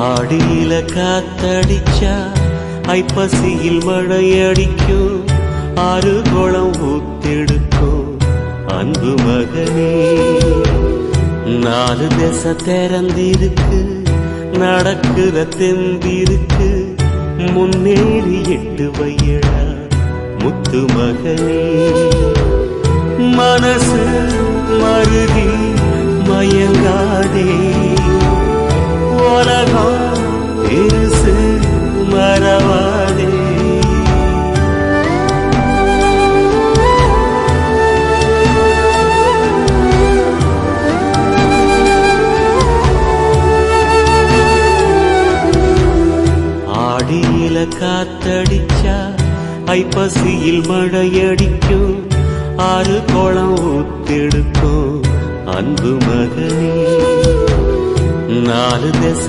ஆடியில காத்தடிச்சா ஐப்பசியில் மழையடிக்கும், ஆறு குளம் ஊத்தெடுக்கும் அன்பு மகனே. நாலு திசை திறந்திருக்கு, நடக்குற தெந்திருக்கு, முன்னேறி எட்டு வையடா முத்து மகனே. மனசு மருகி மயங்காதே, உலகம் இருசு மறவாதே. ஆடியில காத்தடிச்சா ஐப்பசியில் மழையடிக்கும், ஆறு குளம் ஊத்தெடுக்கும் அன்பு மகனே. நாலு திசை